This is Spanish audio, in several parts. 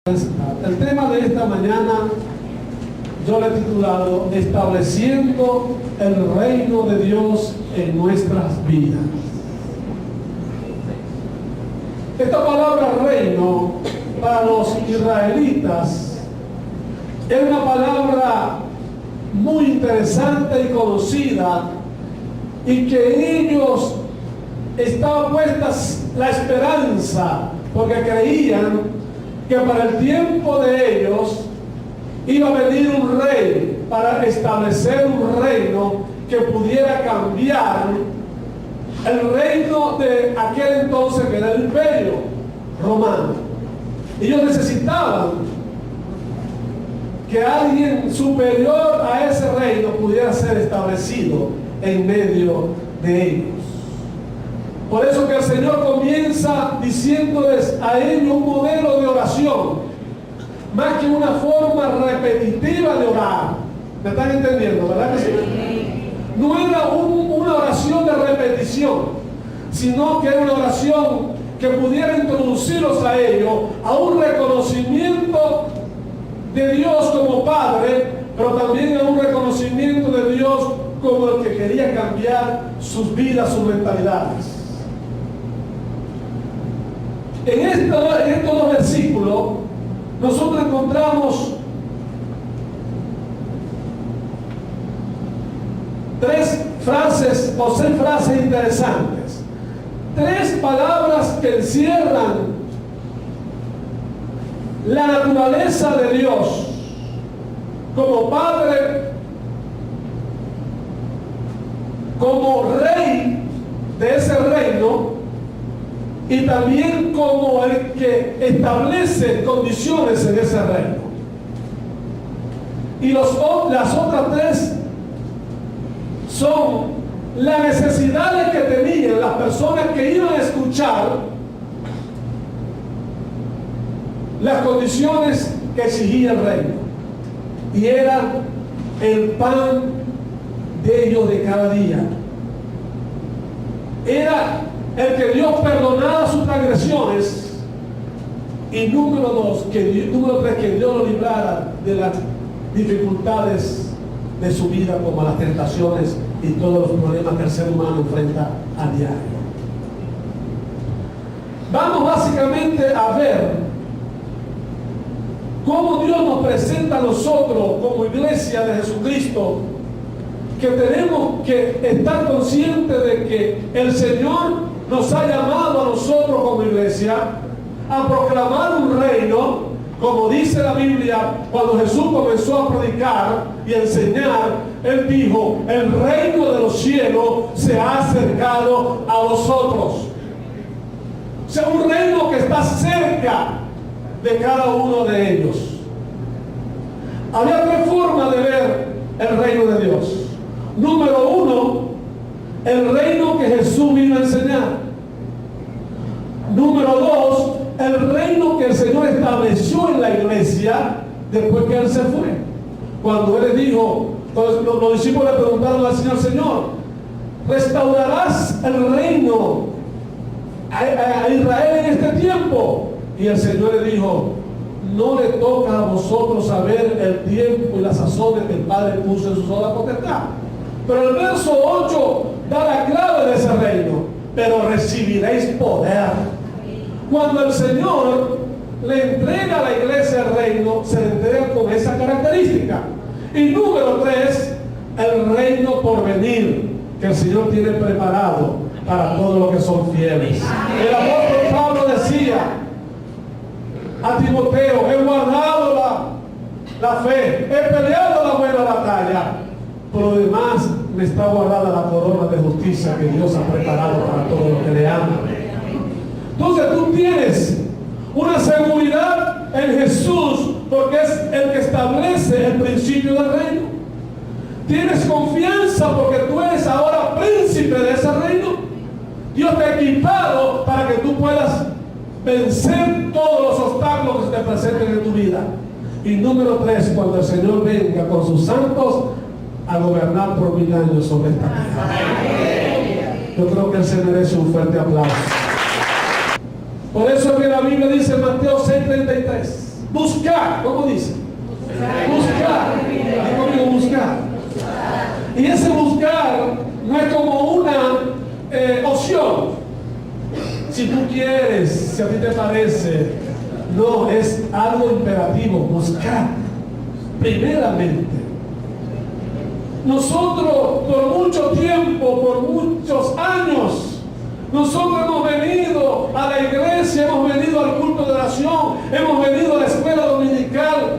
El tema de esta mañana yo le he titulado Estableciendo el reino de Dios en nuestras vidas. Esta palabra reino para los israelitas es una palabra muy interesante y conocida, y que ellos estaba puesta la esperanza porque creían que para el tiempo de ellos iba a venir un rey para establecer un reino que pudiera cambiar el reino de aquel entonces, que era el imperio romano. Ellos necesitaban que alguien superior a ese reino pudiera ser establecido en medio de ellos. Por eso que el Señor comienza diciéndoles a ellos un modelo de oración, más que una forma repetitiva de orar. ¿Me están entendiendo, verdad que sí? No era una oración de repetición, sino que era una oración que pudiera introducirlos a ellos a un reconocimiento de Dios como Padre, pero también a un reconocimiento de Dios como el que quería cambiar sus vidas, sus mentalidades. En estos dos versículos nosotros encontramos tres frases o seis frases interesantes, tres palabras que encierran la naturaleza de Dios como Padre, como Rey de ese reino, y también como el que establece condiciones en ese reino. Y las otras tres son las necesidades que tenían las personas que iban a escuchar, las condiciones que exigía el reino, y era el pan de ellos de cada día. Era el que Dios perdonara sus transgresiones, y número tres, que Dios lo librara de las dificultades de su vida, como las tentaciones y todos los problemas que el ser humano enfrenta a diario. Vamos básicamente a ver cómo Dios nos presenta a nosotros como iglesia de Jesucristo, que tenemos que estar conscientes de que el Señor nos ha llamado a nosotros como iglesia a proclamar un reino, como dice la Biblia. Cuando Jesús comenzó a predicar y a enseñar, Él dijo: el reino de los cielos se ha acercado a vosotros. O sea, un reino que está cerca de cada uno de ellos. Había tres formas de ver el reino de Dios. Número uno, el reino que Jesús vino a enseñar. Número dos, el reino que el Señor estableció en la iglesia después que Él se fue. Cuando Él dijo, los discípulos le preguntaron al Señor: Señor, ¿restaurarás el reino a Israel en este tiempo? Y el Señor le dijo: no le toca a vosotros saber el tiempo y las sazones que el Padre puso en su sola potestad. Pero el verso 8 da la clave de ese reino: pero recibiréis poder. Cuando el Señor le entrega a la iglesia el reino, se le entrega con esa característica. Y número 3, el reino por venir, que el Señor tiene preparado para todos los que son fieles. El apóstol Pablo decía a Timoteo: he guardado la fe, he peleado la buena batalla, por lo demás me está guardada la corona de justicia que Dios ha preparado para todos los que le aman. Entonces tú tienes una seguridad en Jesús, porque es el que establece el principio del reino. Tienes confianza porque tú eres ahora príncipe de ese reino. Dios te ha equipado para que tú puedas vencer todos los obstáculos que se te presenten en tu vida. Y número 3, cuando el Señor venga con sus santos a gobernar por 1000 años sobre esta tierra. Yo creo que Él se merece un fuerte aplauso. Por eso es que la Biblia dice en Mateo 6:33: Buscar, ¿cómo dice? Buscar. Digo conmigo, buscar. Y ese buscar no es como una opción. Si tú quieres, si a ti te parece, no, es algo imperativo, buscar. Primeramente. Nosotros por mucho tiempo, por muchos años, nosotros hemos venido a la iglesia, hemos venido al culto de oración, hemos venido a la escuela dominical,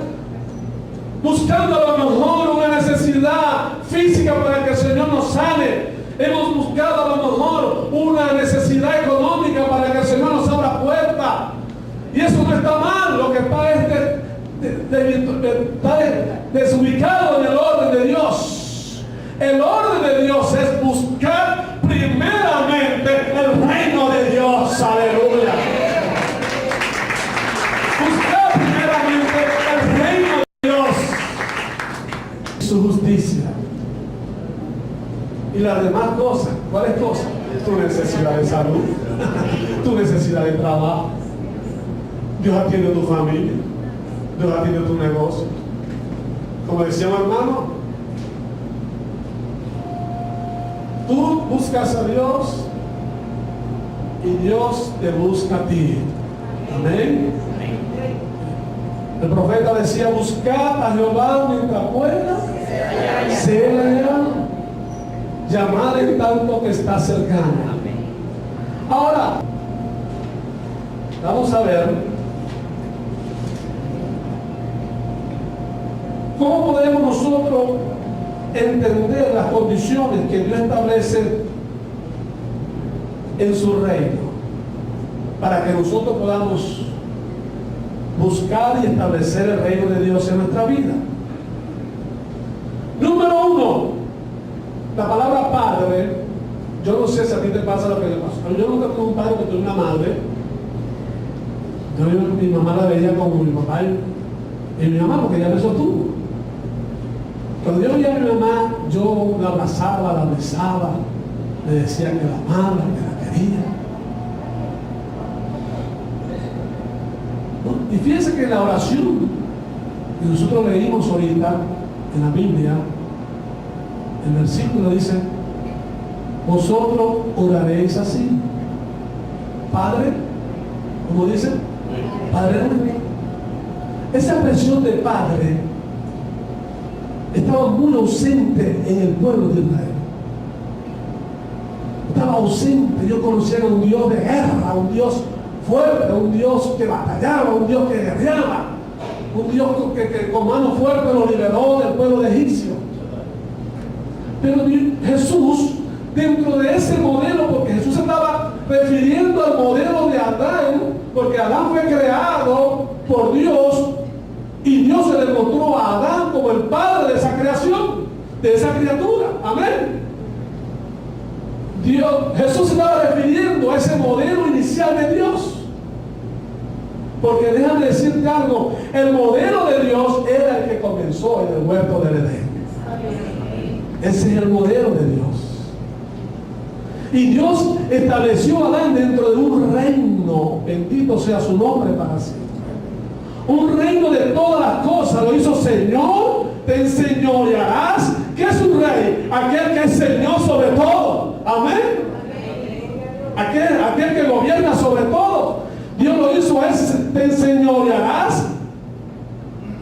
buscando a lo mejor una necesidad física para que el Señor nos sane. Hemos buscado a lo mejor una necesidad económica para que el Señor nos abra puertas. Y eso no está mal. Lo que pasa es que está desubicado en el orden de Dios. El orden de Dios es buscar primeramente el reino de Dios. Aleluya. Buscar primeramente el reino de Dios y su justicia. Y las demás cosas, ¿cuáles cosas? Tu necesidad de salud, tu necesidad de trabajo. Dios atiende tu familia, Dios atiende tu negocio. Como decía mi hermano, tú buscas a Dios y Dios te busca a ti. Amén. El profeta decía, buscad a Jehová mientras pueda ser hallado. Llamar en tanto que está cercana. Ahora, vamos a ver cómo podemos nosotros entender las condiciones que Dios establece en su reino para que nosotros podamos buscar y establecer el reino de Dios en nuestra vida. Número uno, la palabra padre. Yo no sé si a ti te pasa lo que le pasa, pero yo nunca tuve un padre, porque tuve una madre. Mi mamá la veía como mi papá y mi mamá, porque ella me sostuvo. Cuando yo veía a mi mamá, yo la abrazaba, la besaba, le decía que la amaba, que la quería. Y fíjense que la oración que nosotros leímos ahorita en la Biblia, el versículo dice, vosotros oraréis así. Padre, ¿cómo dice? Padre nuestro. Esa expresión de Padre estaba muy ausente en el pueblo de Israel. Estaba ausente. Yo conocía a un Dios de guerra, un Dios fuerte, un Dios que batallaba, un Dios que guerreaba, un Dios que con mano fuerte lo liberó del pueblo de egipcio. Pero Jesús, dentro de ese modelo, porque Jesús estaba refiriendo al modelo de Adán, porque Adán fue creado por Dios y Dios se le mostró a Adán como el padre de esa creación, de esa criatura. Amén. Jesús se estaba refiriendo a ese modelo inicial de Dios. Porque déjame decirte algo, el modelo de Dios era el que comenzó en el huerto del Edén. Ese es el modelo de Dios. Y Dios estableció a Adán dentro de un reino, bendito sea su nombre para siempre. Un reino de todas las cosas, lo hizo Señor, te enseñorearás. ¿Qué es un rey? Aquel que es Señor sobre todo. Amén. Aquel que gobierna sobre todo. Dios lo hizo, te enseñorearás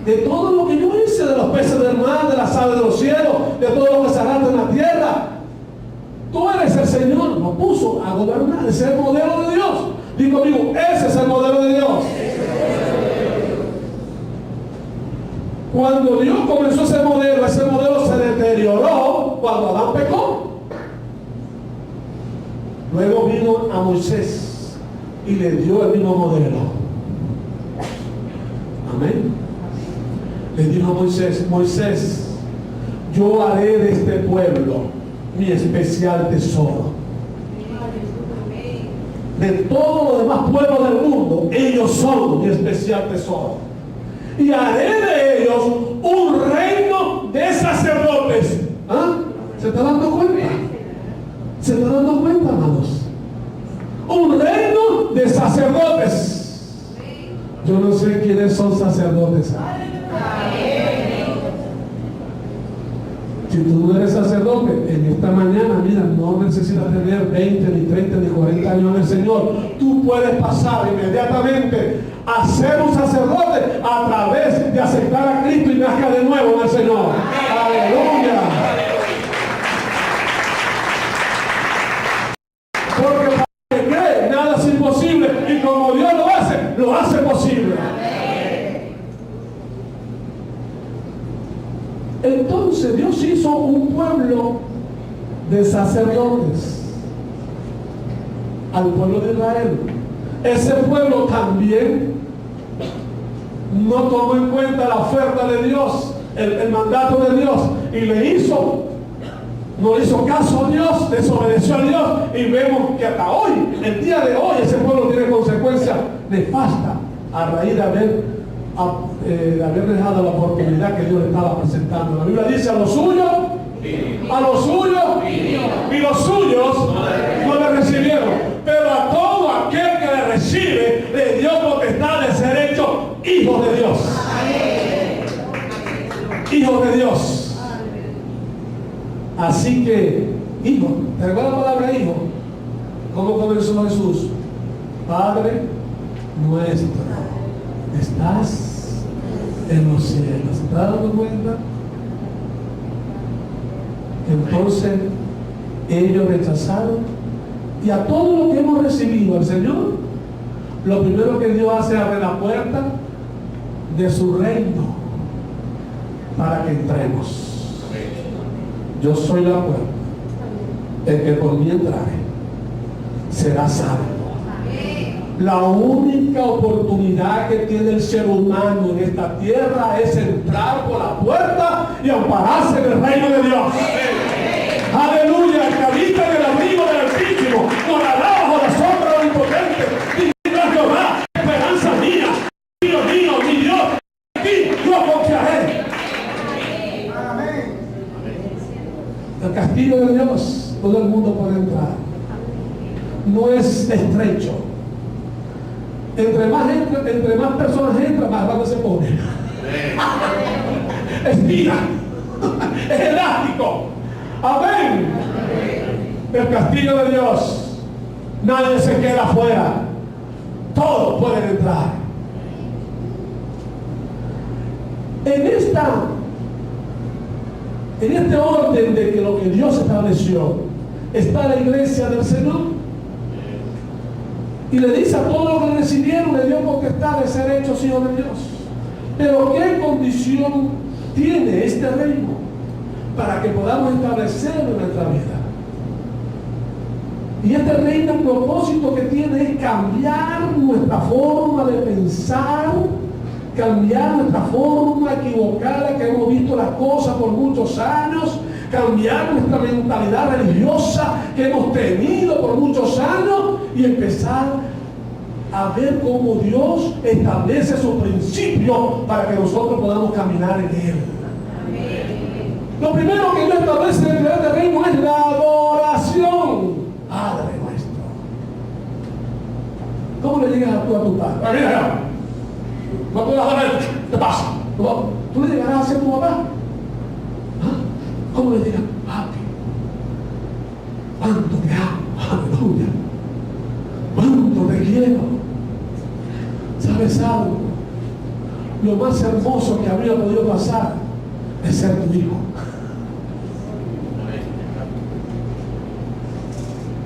de todo lo que yo hice, de los peces del mar, de las aves de los cielos, de todo lo que se arrastra en la tierra. Tú eres el Señor, lo puso a gobernar. Ese es el modelo de Dios. Digo conmigo, ese es el modelo de Dios. Cuando Dios comenzó ese modelo se deterioró cuando Adán pecó. Luego vino a Moisés y le dio el mismo modelo. Amén. Le dijo a Moisés, Moisés, yo haré de este pueblo mi especial tesoro. De todos los demás pueblos del mundo, ellos son mi especial tesoro. Y haré de ellos un reino de sacerdotes. ¿Ah? ¿Se está dando cuenta? ¿Se está dando cuenta, hermanos? Un reino de sacerdotes. Yo no sé quiénes son sacerdotes. Si tú no eres sacerdote, en esta mañana, mira, no necesitas tener 20, ni 30, ni 40 años en el Señor. Tú puedes pasar inmediatamente a ser un sacerdote a través de aceptar a Cristo y nazca de nuevo en el Señor. ¡Aleluya! Porque para el que cree, nada es imposible. Y como Dios lo hace posible. Entonces Dios hizo un pueblo de sacerdotes al pueblo de Israel. Ese pueblo también no tomó en cuenta la oferta de Dios, el mandato de Dios, y no hizo caso a Dios, desobedeció a Dios, y vemos que hasta hoy, el día de hoy, ese pueblo tiene consecuencias nefastas a raíz de haber dejado la oportunidad que Dios le estaba presentando. La Biblia dice: a los suyos, y los suyos no le recibieron, pero a todo aquel que le recibe le dio potestad de ser hechos hijos de Dios. Hijos de Dios. Así que, hijo, ¿te recuerdas la palabra hijo? ¿Cómo comenzó Jesús? Padre nuestro, estás en los cielos. ¿Te das cuenta? Entonces ellos rechazaron, y a todo lo que hemos recibido al Señor, lo primero que Dios hace es abrir la puerta de su reino para que entremos. Yo soy la puerta, el que por mí entrare será salvo. La única oportunidad que tiene el ser humano en esta tierra es entrar por la puerta y ampararse en el reino de Dios. Aleluya, el que habita en el abrigo del Altísimo morará bajo la sombra del Omnipotente. Dice Jehová, esperanza mía, Dios mío, mi Dios, en ti yo confiaré. El castillo de Dios, todo el mundo puede entrar. No es estrecho. Entre más personas entran, más grande se pone. Estira. Es elástico. Amén. El castillo de Dios, nadie se queda afuera. Todos pueden entrar. En este orden de que lo que Dios estableció, está la iglesia del Señor. Y le dice a todos los que recibieron, le dio potestad de ser hechos hijos de Dios. Pero ¿qué condición tiene este reino para que podamos establecerlo en nuestra vida? Y este reino, el propósito que tiene es cambiar nuestra forma de pensar, cambiar nuestra forma equivocada que hemos visto las cosas por muchos años, cambiar nuestra mentalidad religiosa que hemos tenido por muchos años y empezar a ver cómo Dios establece su principio para que nosotros podamos caminar en Él. Lo primero que Dios establece en el reino es la adoración. Padre nuestro. ¿Cómo le llegas tú a tu padre? Mira, no puedes adorar. ¿Qué pasa? ¿Tú le llegarás a ser tu papá? ¿Cómo le digas? Papi, cuánto te amo, aleluya, cuánto te quiero. ¿Sabes algo? Lo más hermoso que habría podido pasar es ser tu hijo.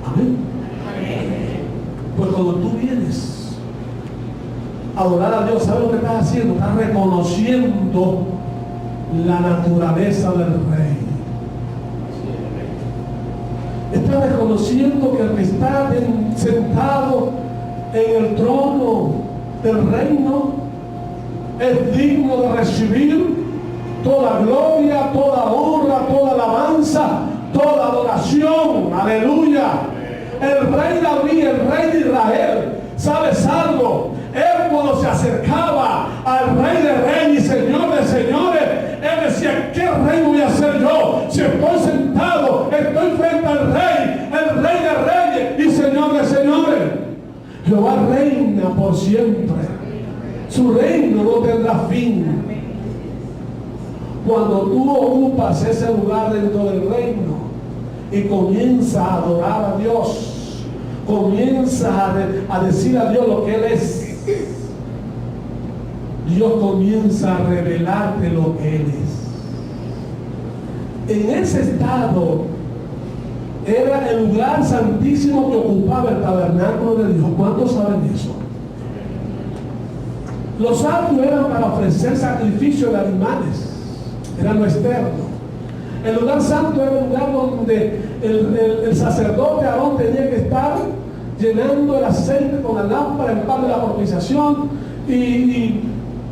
Amén. Pues cuando tú vienes a adorar a Dios, ¿sabes lo que estás haciendo? Estás reconociendo la naturaleza del Rey. Está reconociendo que el que está sentado en el trono del reino es digno de recibir toda gloria, toda honra, toda alabanza, toda adoración. Aleluya. El rey David, el rey de Israel, ¿sabes algo? Él cuando se acercaba al rey de reyes y señor de señores, él decía: ¿qué rey voy a ser yo? Si estoy sentado, estoy frente al rey, el rey de reyes y señor de señores. Jehová reina por siempre. Su reino no tendrá fin. Cuando tú ocupas ese lugar dentro del reino y comienzas a adorar a Dios, comienzas a decir a Dios lo que Él es, Dios comienza a revelarte lo que Él es. En ese estado era el lugar santísimo que ocupaba el tabernáculo de Dios. ¿Cuántos saben eso? Los santos eran para ofrecer sacrificio de animales, era lo externo. El lugar santo era el lugar donde el sacerdote Aarón tenía que estar llenando el aceite con la lámpara, el pan de la propiciación y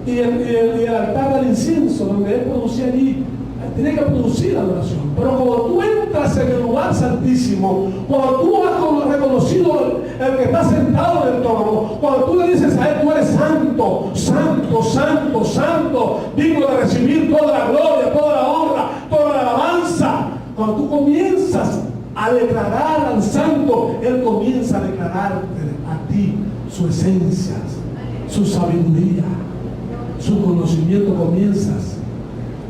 el altar del incienso, donde él producía allí. Tiene que producir la adoración. Pero cuando tú entras en el lugar santísimo, cuando tú has reconocido el que está sentado en el trono, cuando tú le dices a Él, tú eres santo, santo, santo, santo, digno de recibir toda la gloria, toda la honra, toda la alabanza, cuando tú comienzas a declarar al santo, Él comienza a declararte a ti su esencia, su sabiduría, su conocimiento. Comienzas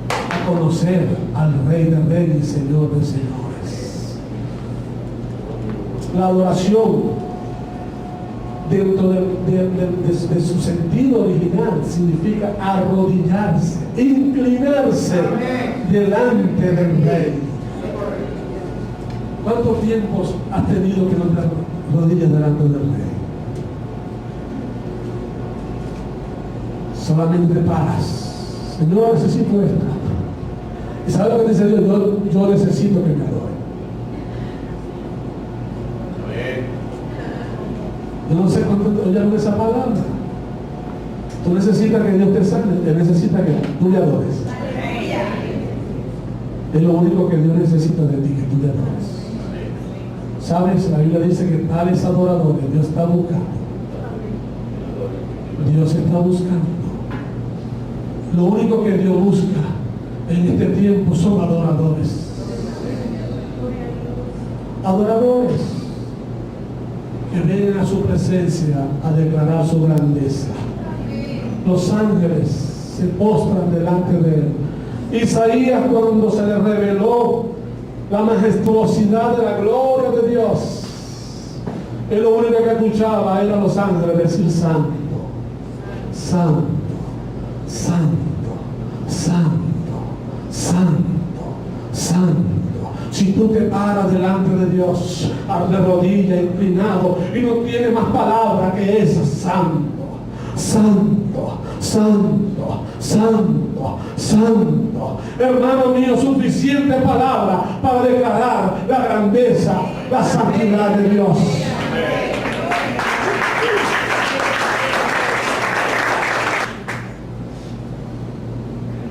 a conocer al Rey de Reyes y Señor de Señores. La adoración, dentro de su sentido original, significa arrodillarse, inclinarse delante del Rey. ¿Cuántos tiempos has tenido que no te arrodillas delante del Rey? Solamente paras. Señor, necesito esto. ¿Y sabes lo que dice Dios? Yo necesito que me adore. Yo no sé cuánto oyeron esa palabra. Tú necesitas que Dios te sane. Él necesita que tú le adores. Es lo único que Dios necesita de ti, que tú le adores. ¿Sabes? La Biblia dice que tales adoradores Dios está buscando. Dios está buscando. Lo único que Dios busca en este tiempo son adoradores. Adoradores que vengan a su presencia a declarar su grandeza. Los ángeles se postran delante de Él. Isaías, cuando se le reveló la majestuosidad de la gloria de Dios, él lo único que escuchaba era a los ángeles decir: santo, santo, santo, santo, santo, santo. Si tú te paras delante de Dios de rodillas, inclinado, y no tienes más palabra que esa: santo, santo, santo, santo, santo. Hermano mío, suficiente palabra para declarar la grandeza, la santidad de Dios.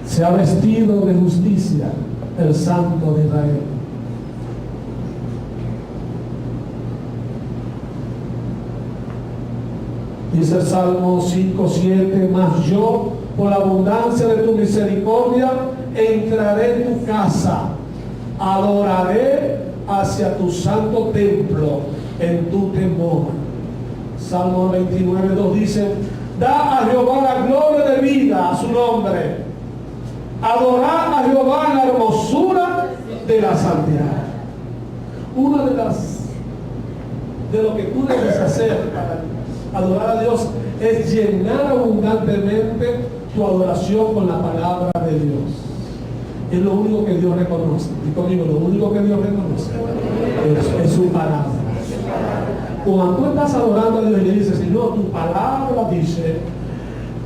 Se ha vestido de justicia el Santo de Israel. Dice el Salmo 5:7: mas yo, por la abundancia de tu misericordia, entraré en tu casa, adoraré hacia tu santo templo en tu temor. Salmo 29:2 dice: da a Jehová la gloria de vida a su nombre. Adorar a Jehová en la hermosura de la santidad. Una de lo que tú debes hacer para adorar a Dios es llenar abundantemente tu adoración con la palabra de Dios. Es lo único que Dios reconoce. Y conmigo, lo único que Dios reconoce es su palabra. Cuando tú estás adorando a Dios y le dices: Señor, tu palabra dice: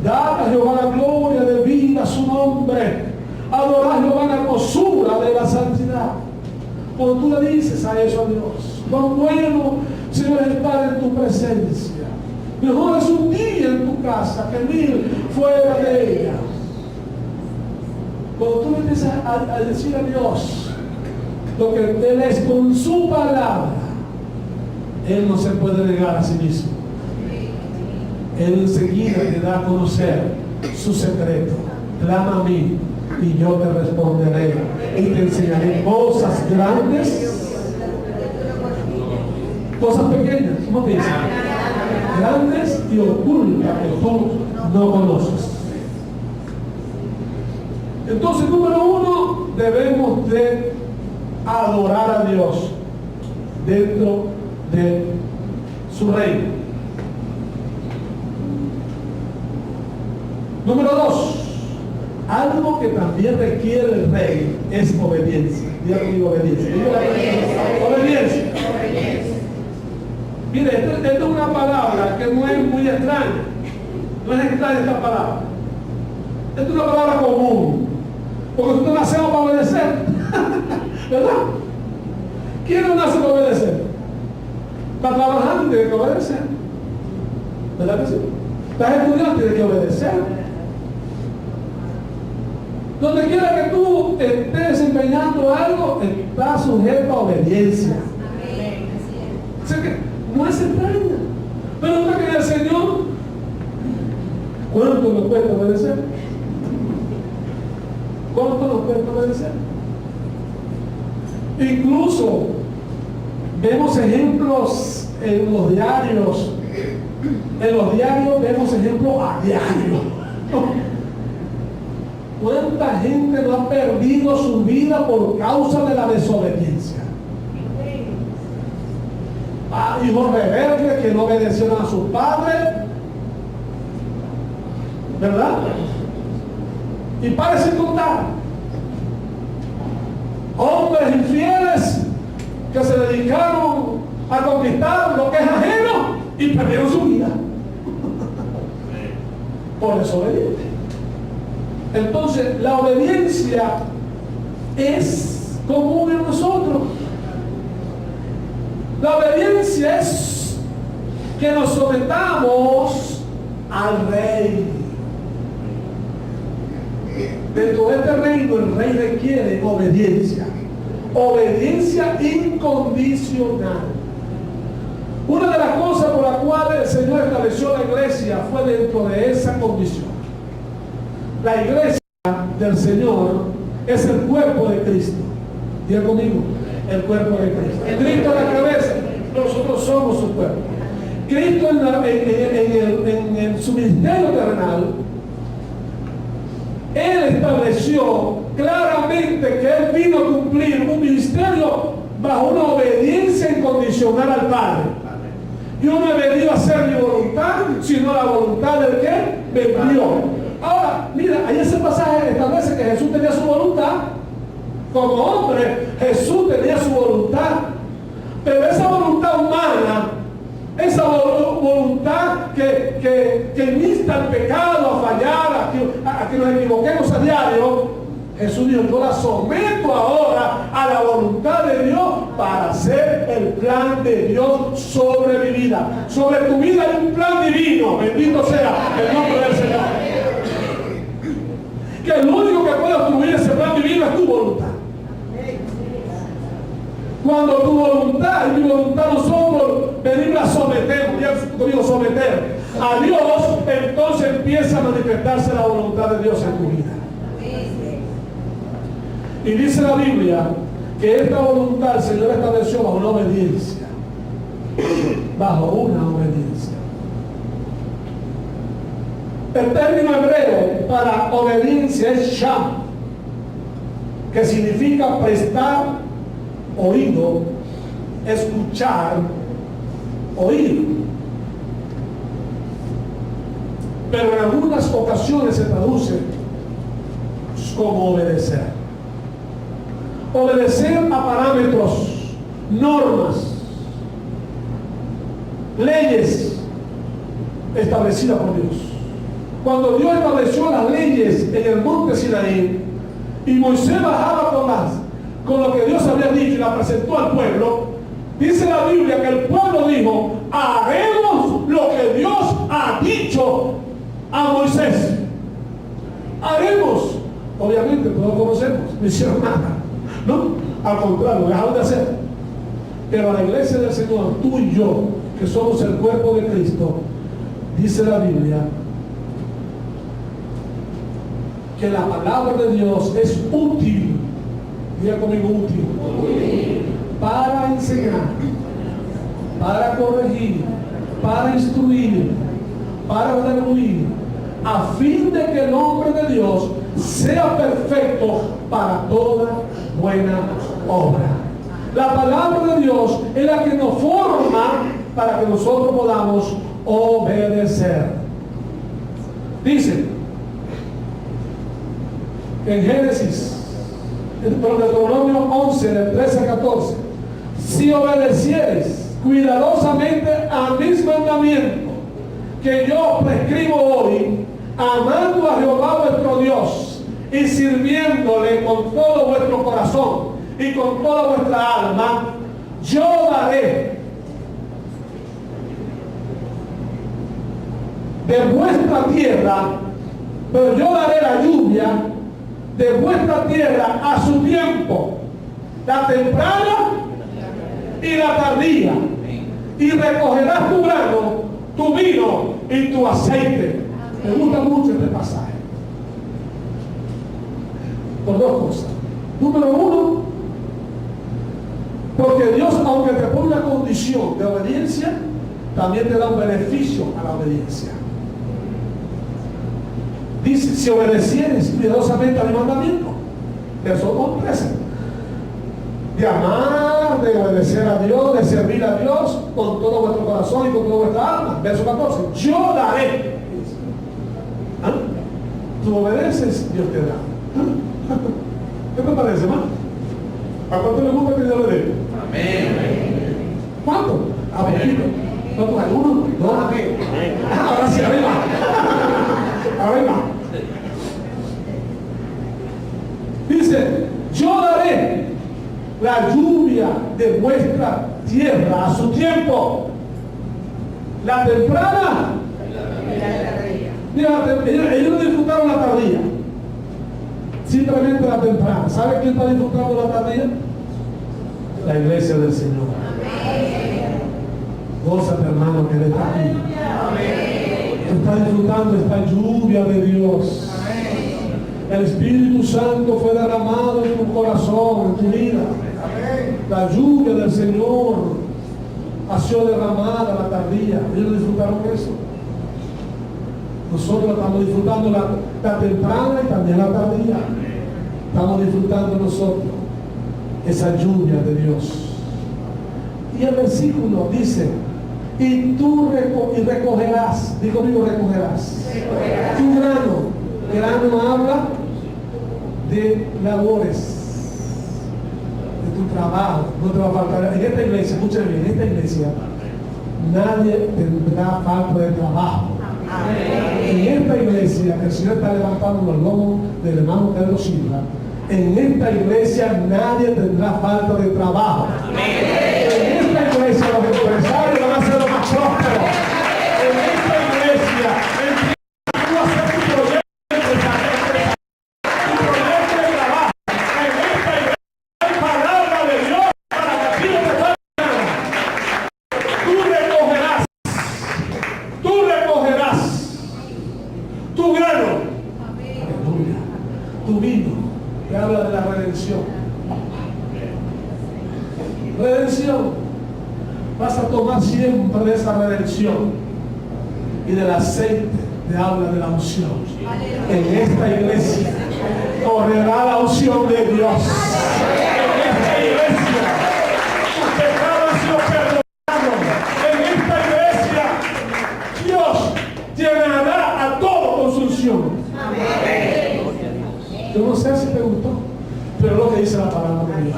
da a Jehová la gloria de vida a su nombre, adorar a Jehová en la hermosura de la santidad. Cuando tú le dices a eso a Dios: cuán bueno, Señor, es estar en tu presencia. Mejor es un día en tu casa que 1000 fuera de ella. Cuando tú le empiezas a decir a Dios lo que Él es con su palabra, Él no se puede negar a sí mismo. Él enseguida te da a conocer su secreto. Clama a mí y yo te responderé y te enseñaré cosas grandes, cosas pequeñas. ¿Cómo te dice? grandes y ocultas que tú no conoces. Entonces, número uno, debemos de adorar a Dios dentro de su reino. Número dos, algo que también requiere el rey es obediencia. Diga conmigo, obediencia. Obediencia. Mire, esta es una palabra que no es muy extraña. No es extraña esta palabra. Esta es una palabra común. Porque nosotros nacemos para obedecer. ¿Verdad? ¿Quién no nace para obedecer? Para trabajar tiene que obedecer. ¿Verdad que sí? Estás estudiando, tienes que obedecer. Donde quiera que tú estés desempeñando algo, está sujeto a obediencia. O sea que no es extraña. Pero una que el Señor, ¿cuánto nos cuesta obedecer? ¿Cuánto nos cuesta obedecer? Incluso vemos ejemplos en los diarios. En los diarios vemos ejemplos a diario. ¿Cuánta gente no ha perdido su vida por causa de la desobediencia? Hijos rebeldes que no obedecieron a sus padres, ¿verdad? Y para sin contar, hombres infieles que se dedicaron a conquistar lo que es ajeno y perdieron su vida por desobediente. Entonces, la obediencia es común en nosotros. La obediencia es que nos sometamos al rey. Dentro de este reino, el rey requiere obediencia. Obediencia incondicional. Una de las cosas por las cuales el Señor estableció la iglesia fue dentro de esa condición. La iglesia del Señor es el cuerpo de Cristo. Diga conmigo, el cuerpo de Cristo. Cristo es la cabeza, nosotros somos su cuerpo. Cristo en su ministerio terrenal, Él estableció claramente que Él vino a cumplir un ministerio bajo una obediencia incondicional al Padre. Yo no he venido a hacer mi voluntad, sino la voluntad del que me envió. Ahora, mira, ahí ese pasaje establece que Jesús tenía su voluntad. Como hombre, Jesús tenía su voluntad. Pero esa voluntad humana, esa voluntad que insta al pecado, a fallar, a que nos equivoquemos a diario, Jesús dijo, yo la someto ahora a la voluntad de Dios para hacer el plan de Dios sobre mi vida. Sobre tu vida hay un plan divino. Bendito sea el nombre del Señor. Que el único que puede obstruir ese plan divino es tu voluntad. Cuando tu voluntad y mi voluntad nosotros venimos a someter, ya digo someter a Dios, entonces empieza a manifestarse la voluntad de Dios en tu vida. Y dice la Biblia que esta voluntad el Señor estableció bajo una obediencia. Bajo una obediencia. El término hebreo para obediencia es sham, que significa prestar oído, escuchar, oír. Pero en algunas ocasiones se traduce como obedecer. Obedecer a parámetros, normas, leyes establecidas por Dios. Cuando Dios estableció las leyes en el monte Sinaí y Moisés bajaba con lo que Dios había dicho y la presentó al pueblo, dice la Biblia que el pueblo dijo, haremos lo que Dios ha dicho a Moisés. Haremos. Obviamente todos conocemos, no hicieron nada, ¿no? Al contrario, dejaron de hacer. Pero a la iglesia del Señor, tú y yo, que somos el cuerpo de Cristo, dice la Biblia que la palabra de Dios es útil. Diga conmigo, útil. Para enseñar, para corregir, para instruir, para redarguir, a fin de que el hombre de Dios sea perfecto para toda buena obra. La palabra de Dios es la que nos forma para que nosotros podamos obedecer. Dice en Génesis, en Deuteronomio 11, del 13 a 14, si obedecieres cuidadosamente a mis mandamientos que yo prescribo hoy, amando a Jehová vuestro Dios y sirviéndole con todo vuestro corazón y con toda vuestra alma, yo daré de vuestra tierra, pero yo daré la lluvia de vuestra tierra a su tiempo, la temprana y la tardía, y recogerás tu grano, tu vino y tu aceite. Me gusta mucho este pasaje por dos cosas. Número uno, porque Dios, aunque te pone una condición de obediencia, también te da un beneficio a la obediencia. Dice, si obedecieres cuidadosamente a mi mandamiento, verso 13, de amar, de obedecer a Dios, de servir a Dios con todo vuestro corazón y con toda vuestra alma. Verso 14, yo daré. ¿Ah? Tú obedeces, Dios te da. ¿Ah? ¿Qué te parece, hermano? ¿A cuánto le gusta que Dios le dé? Amén. ¿Cuánto? A poquito. ¿Cuántos hay? ¿Uno? ¿Dos? Amén. Ahora sí, arriba. Arriba. Dice, yo daré la lluvia de vuestra tierra a su tiempo, la temprana y la tardía. Mira, ellos no disfrutaron la tardía, simplemente la temprana. ¿Sabe quién está disfrutando la tardía? La iglesia del Señor. Gózate, hermano, que Él está aquí. Está disfrutando esta lluvia de Dios. El Espíritu Santo fue derramado en tu corazón, en tu vida. La lluvia del Señor ha sido derramada la tardía. Ellos disfrutaron eso. Nosotros estamos disfrutando la temprana y también la tardía. Estamos disfrutando nosotros esa lluvia de Dios. Y el versículo dice, y tú recogerás, digo conmigo, recogerás tu grano. Grano habla de labores, de tu trabajo. No te va a faltar. En esta iglesia, escuchen bien, en esta iglesia nadie tendrá falta de trabajo. En esta iglesia, que el Señor está levantando los lomos del hermano Pedro Silva, en esta iglesia nadie tendrá falta de trabajo. En esta iglesia los empresarios van a ser los más prósperos. En esta iglesia tú vas a hacer tu proyecto. Redención. Vas a tomar siempre de esa redención y del aceite te habla de la unción. En esta iglesia correrá la unción de Dios. En esta iglesia tus pecados han sido perdonados. En esta iglesia Dios llenará a todo con su unción. Yo no sé si te gustó, pero es lo que dice la palabra de Dios.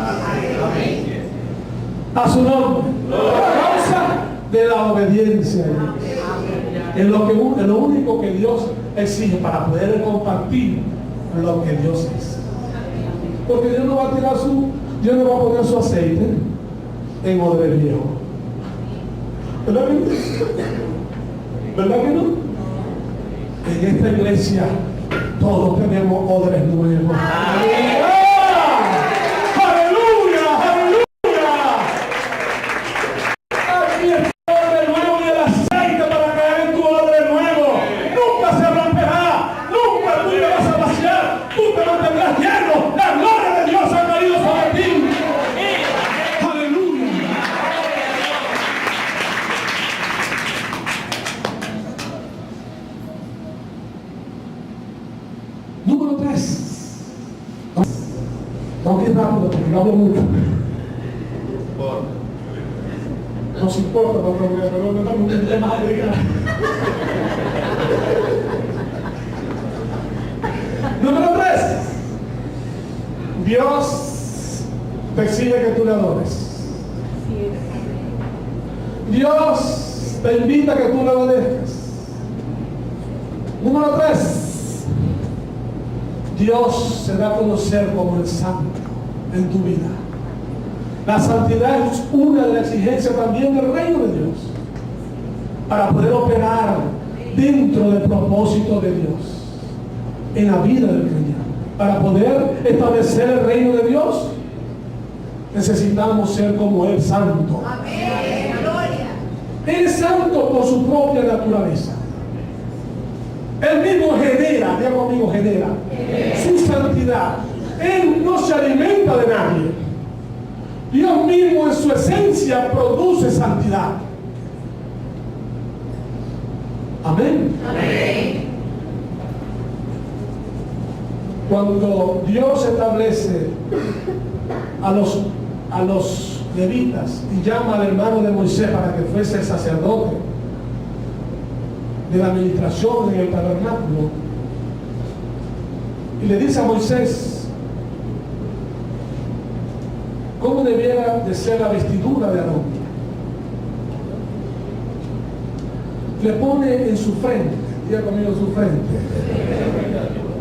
A su nombre, a causa de la obediencia. Es lo único que Dios exige para poder compartir lo que Dios es. Porque Dios no va a tirar Dios no va a poner su aceite en odre viejo. ¿Verdad que no? ¿Verdad que no? En esta iglesia todos tenemos odres nuevos. 6. Vamos a ir rápido porque no hablo mucho. No se importa, pero no estamos en temas agregados. Número 3. Dios te exige que tú le adores. Dios te invita a que tú le obedezcas. Número 3. Dios se da a conocer como el santo en tu vida. La santidad es una de las exigencias también del reino de Dios para poder operar dentro del propósito de Dios en la vida del creyente. Para poder establecer el reino de Dios necesitamos ser como Él, santo. Amén. Gloria. Él es santo por su propia naturaleza. Él mismo genera, diga conmigo, genera su santidad. Él no se alimenta de nadie. Dios mismo en su esencia produce santidad. Amén. Amén. Cuando Dios establece a los levitas y llama al hermano de Moisés para que fuese el sacerdote de la administración en el tabernáculo, y le dice a Moisés cómo debiera de ser la vestidura de Aarón, le pone en su frente, diga conmigo, en su frente,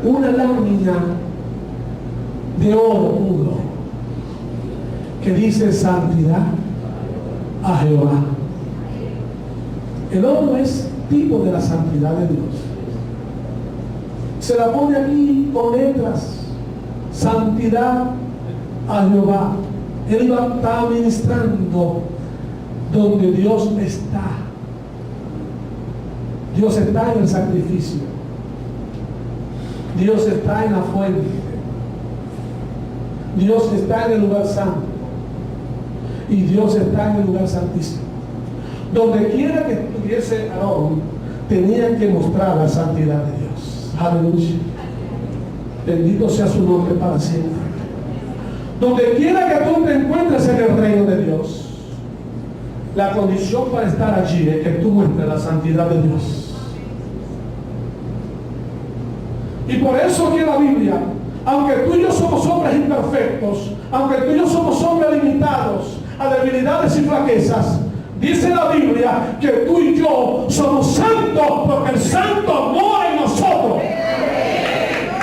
una lámina de oro puro que dice santidad a Jehová. El oro es tipo de la santidad de Dios. Se la pone aquí con letras, santidad a Jehová. Él va a estar ministrando donde Dios está. Dios está en el sacrificio. Dios está en la fuente. Dios está en el lugar santo. Y Dios está en el lugar santísimo. Donde quiera que estuviese Aarón, tenía que mostrar la santidad de Dios. Aleluya. Bendito sea su nombre para siempre. Donde quiera que tú te encuentres en el reino de Dios, la condición para estar allí es que tú muestres la santidad de Dios. Y por eso aquí en la Biblia, aunque tú y yo somos hombres imperfectos, aunque tú y yo somos hombres limitados a debilidades y flaquezas, dice la Biblia que tú y yo somos santos porque el santo mora en nosotros.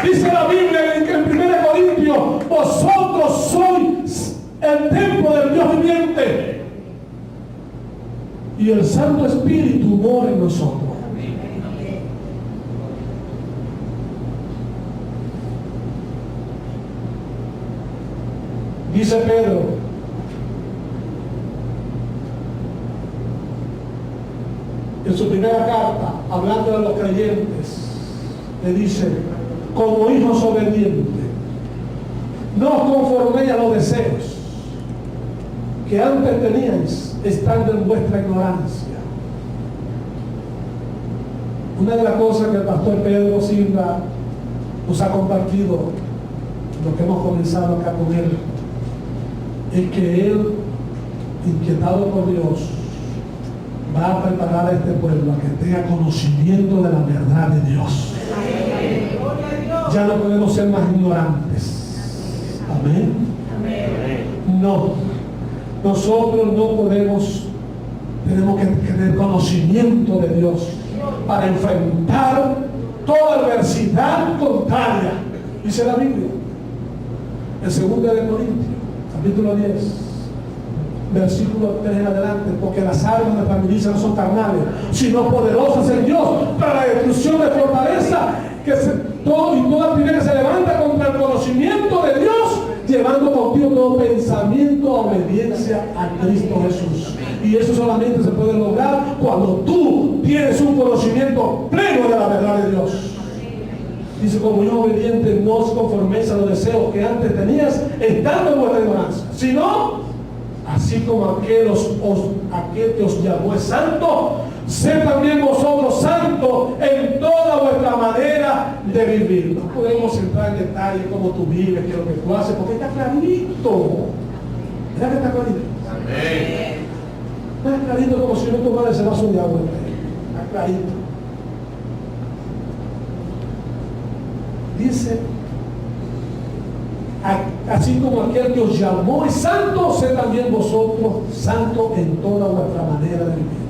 Dice la Biblia en 1 Corintios, vosotros sois el templo del Dios viviente y el Santo Espíritu mora en nosotros. Dice Pedro, en su primera carta, hablando de los creyentes, le dice, como hijos obedientes, no os conforméis a los deseos que antes teníais, estando en vuestra ignorancia. Una de las cosas que el pastor Pedro Silva nos ha compartido, lo que hemos comenzado acá con él, es que él, inquietado por Dios, va a preparar a este pueblo a que tenga conocimiento de la verdad de Dios. Ya no podemos ser más ignorantes. Amén. No, nosotros no podemos, tenemos que tener conocimiento de Dios para enfrentar toda adversidad contraria. Dice la Biblia en 2 Corintios capítulo 10 versículo 3 en adelante, porque las armas de nuestra milicia no son carnales, sino poderosas en Dios para la destrucción de fortaleza, toda primera que se levanta contra el conocimiento de Dios, llevando contigo todo pensamiento a obediencia a Cristo Jesús. Y eso solamente se puede lograr cuando tú tienes un conocimiento pleno de la verdad de Dios. Dice, como yo obediente, no os conforméis a los deseos que antes tenías, estando en vuestra ignorancia, sino, así como aquel que os llamó es santo, sed también vosotros santos en toda vuestra manera de vivir. No podemos entrar en detalle cómo tú vives, qué es lo que tú haces, porque está clarito. ¿Verdad que está clarito? Amén. Está clarito como si uno tomara ese vaso de agua. Está clarito. Dice, así como aquel que os llamó es santo, sed también vosotros santos en toda vuestra manera de vivir.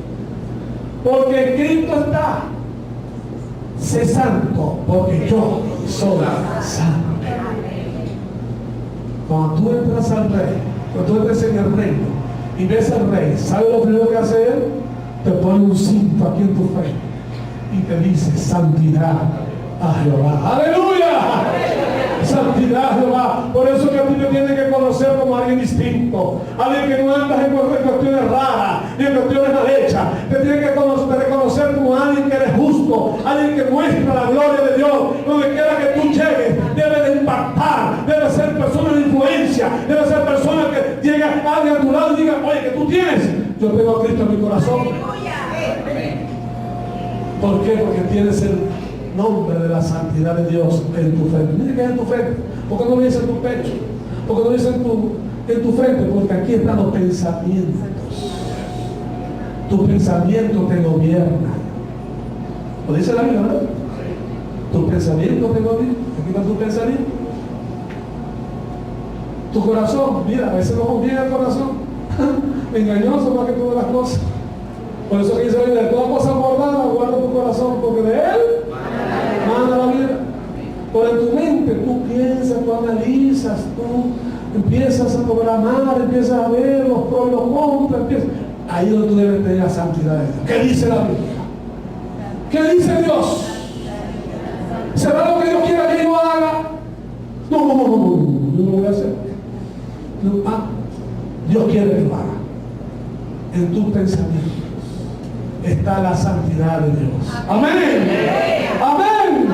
Porque Cristo está, sé santo, porque yo soy santo. Cuando tú entras al rey, cuando tú entres en el reino y ves al rey, ¿sabes lo primero que hace él? Te pone un cinto aquí en tu frente y te dice santidad a Jehová. ¡Aleluya! Santidad a Jehová. Por eso que a ti te tienes que conocer como alguien distinto, alguien que no andas en cuestiones raras ni en cuestiones mal hechas. Te tienes que reconocer como alguien que eres justo, alguien que muestra la gloria de Dios. Donde quiera que tú llegues, debe de impactar, debe ser persona de influencia, debe ser persona que llegue a alguien a tu lado y diga, oye, que tú tienes, yo tengo a Cristo en mi corazón. ¿Por qué? Porque tienes el nombre de la santidad de Dios en tu frente. Mira que es en tu frente. ¿Por qué no lo dice en tu pecho? ¿Por qué no lo dice en tu frente? Porque aquí están los pensamientos. Tu pensamiento te gobierna. Lo dice la Biblia, ¿verdad? Tu pensamiento te gobierna. Aquí está tu pensamiento. Tu corazón, mira, a veces no conviene el corazón. Engañoso más que todas las cosas. Por eso que dice la Biblia, de todas cosas guardadas, guarda tu corazón, porque de él manda la vida. Por en tu mente tú piensas, tú analizas, tú empiezas a programar, empiezas a ver los pros y los contras, ahí es donde tú debes tener la santidad de Dios. ¿Qué dice la Biblia? ¿Qué dice Dios? ¿Será lo que Dios quiera que yo haga? No, yo no lo voy a hacer. No, Dios quiere que lo haga. En tus pensamientos está la santidad de Dios. Amén. Amén.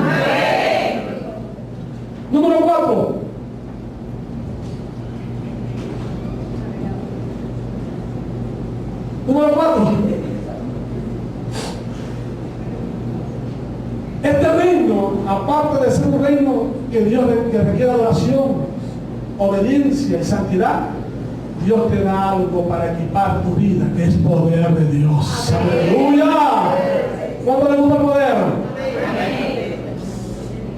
Número 4. Número 4. Este reino, aparte de ser un reino que Dios que requiere adoración, obediencia y santidad, Dios te da algo para equipar tu vida, que es poder de Dios. ¡Aleluya! ¿Cuánto le gusta el poder?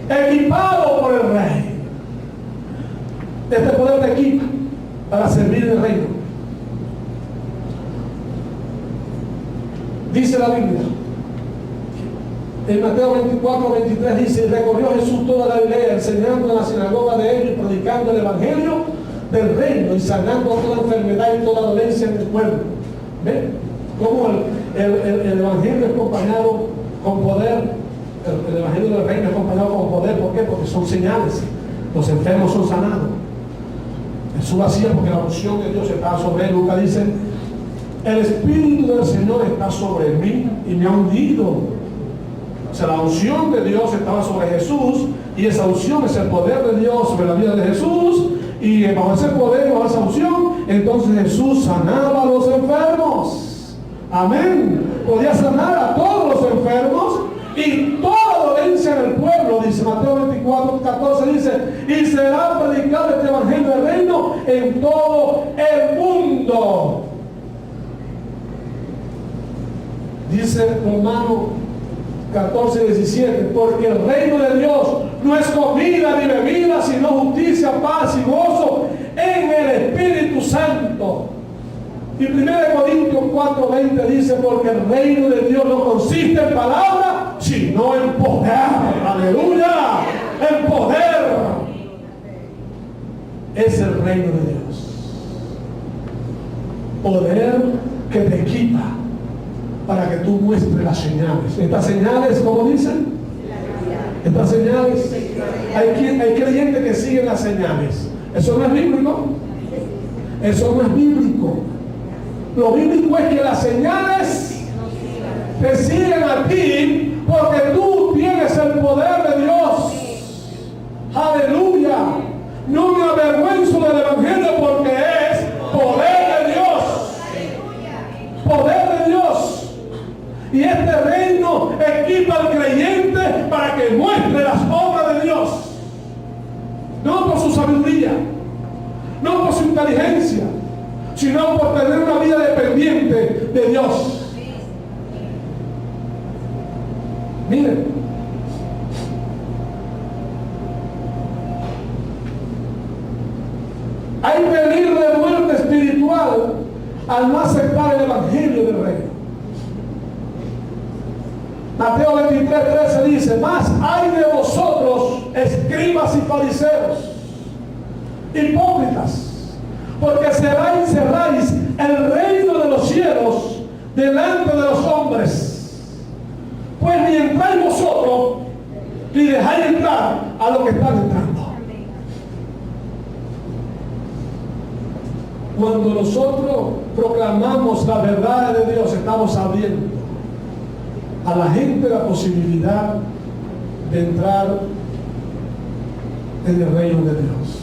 Equipado por el Rey. Este poder te equipa para servir el reino. Dice la Biblia, en Mateo 24:23 dice, recorrió Jesús toda la Galilea, enseñando en la sinagoga de ellos y predicando el evangelio del reino y sanando toda enfermedad y toda dolencia en el pueblo. ¿Ven? Cómo el evangelio es acompañado con poder. El evangelio del reino es acompañado con poder. ¿Por qué? Porque son señales. Los enfermos son sanados. Jesús lo hacía porque la unción de Dios estaba sobre él. Lucas dice, el Espíritu del Señor está sobre mí y me ha ungido. O sea, la unción de Dios estaba sobre Jesús, y esa unción es el poder de Dios sobre la vida de Jesús. Y bajo ese poder, bajo esa unción, entonces Jesús sanaba a los enfermos. Amén. Podía sanar a todos los enfermos y toda dolencia en el pueblo. Dice Mateo 24:14, dice, y será predicado este evangelio del reino en todo el mundo. Dice Romano 14:17, porque el reino de Dios no es comida ni bebida, sino justicia, paz y gozo en el Espíritu Santo. Y 1 Corintios 4:20 dice, porque el reino de Dios no consiste en palabras, sino en poder. Aleluya, en poder. Es el reino de Dios. Poder que te equipa para que tú muestres las señales. Estas señales, ¿cómo dicen? Estas señales, hay creyentes que siguen las señales. Eso no es bíblico. Eso no es bíblico. Lo bíblico es que las señales te siguen a ti porque tú tienes el poder de Dios. Aleluya. No me avergüenzo del evangelio porque es poder de Dios. Poder de Dios. Y este reino equipa al creyente para que muestre las obras de sabiduría, no por su inteligencia, sino por tener una vida dependiente de Dios. Miren, hay peligro de muerte espiritual al no aceptar el evangelio del reino. Mateo 23:13 dice: mas hay de vosotros, escribas y fariseos, hipócritas, porque cerráis el reino de los cielos delante de los hombres. Pues ni entráis vosotros, ni dejáis entrar a los que están entrando. Cuando nosotros proclamamos la verdad de Dios, estamos abriendo a la gente la posibilidad de entrar en el reino de Dios.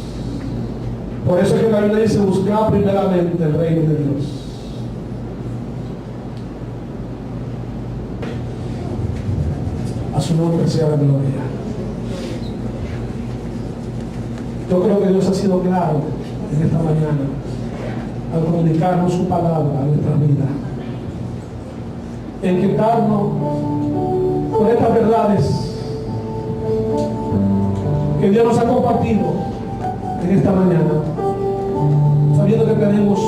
Por eso es que la Biblia dice: buscar primeramente el reino de Dios. A su nombre sea la gloria. Yo creo que Dios ha sido claro en esta mañana al comunicarnos su palabra a nuestra vida, en quitarnos con estas verdades que Dios nos ha compartido en esta mañana, sabiendo que tenemos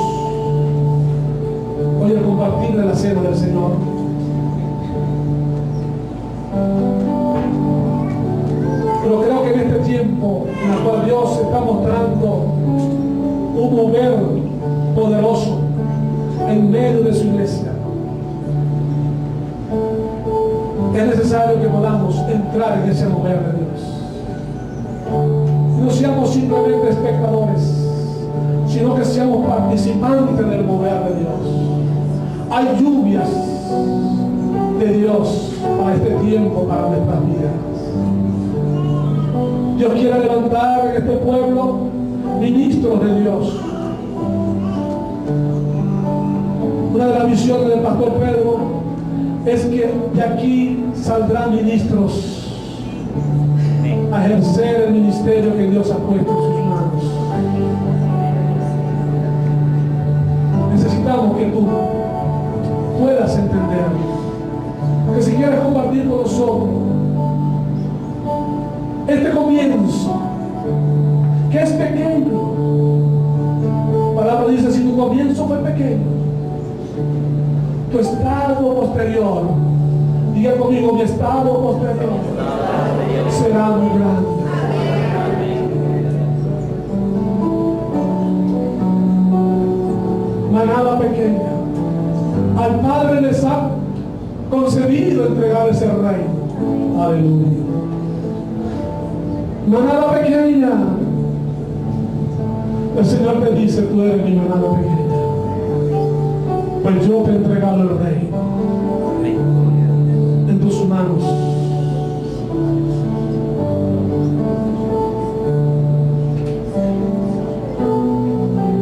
hoy el compartir de la cena del Señor. Pero creo que en este tiempo en el cual Dios está mostrando un mover poderoso en medio de su iglesia, es necesario que podamos entrar en ese mover de Dios. No seamos simplemente espectadores, sino que seamos participantes del mover de Dios. Hay lluvias de Dios para este tiempo, para nuestras vidas. Dios quiere levantar en este pueblo ministros de Dios. Una de las visiones del pastor Pedro es que de aquí saldrán ministros a ejercer el ministerio que Dios ha puesto en sus manos. Necesitamos que tú puedas entender que si quieres compartir con nosotros este comienzo, que es pequeño, la palabra dice: si tu comienzo fue pequeño, tu estado posterior, diga conmigo, mi estado posterior será muy grande. Manada pequeña, al Padre les ha concedido entregar ese reino. Aleluya. Manada pequeña, el Señor te dice: tú eres mi manada pequeña, pues yo te he entregado el reino en tus manos.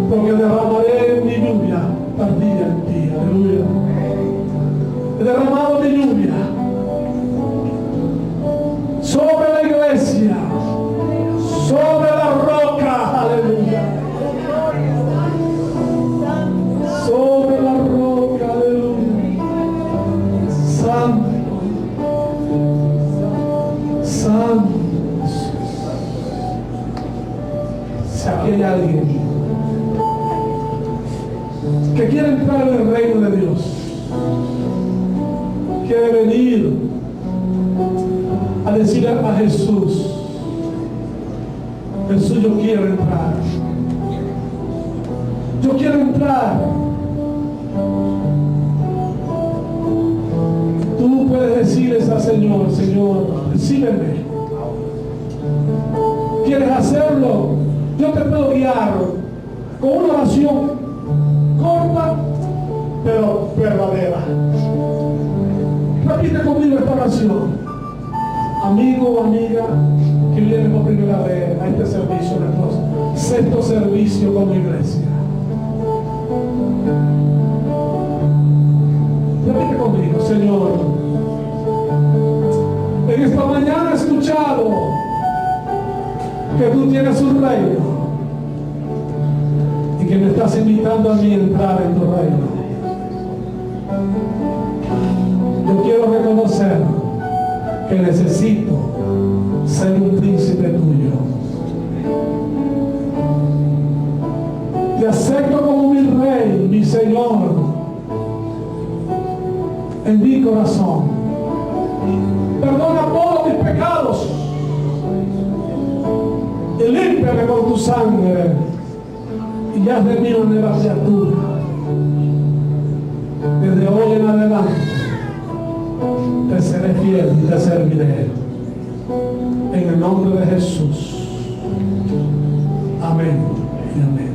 Porque derramaré mi lluvia tardía en ti. Aleluya. He derramado mi lluvia sobre la iglesia, sobre la roca. Aleluya. Sobre la roca. Aleluya. Santo, santo. Si aquí hay alguien que quiere entrar en el reino de Dios, quiere venir a decirle a Jesús: Jesús, yo quiero entrar, yo quiero entrar. Tú puedes decirles al Señor: Señor, recíbeme. ¿Quieres hacerlo? Yo te puedo guiar con una oración corta pero verdadera. Repite conmigo esta oración. Amigo o amiga que viene por primera vez a este servicio, nuestro sexto servicio como iglesia, repite conmigo: Señor, en esta mañana he escuchado que tú tienes un reino y que me estás invitando a mí a entrar en tu reino. Yo quiero reconocer que necesito ser un príncipe tuyo. Te acepto como mi rey, mi Señor, en mi corazón. Perdona todos mis pecados y límpiame con tu sangre y haz de mí una nueva criatura. Desde hoy en adelante te seré fiel y te serviré. En el nombre de Jesús. Amén y amén.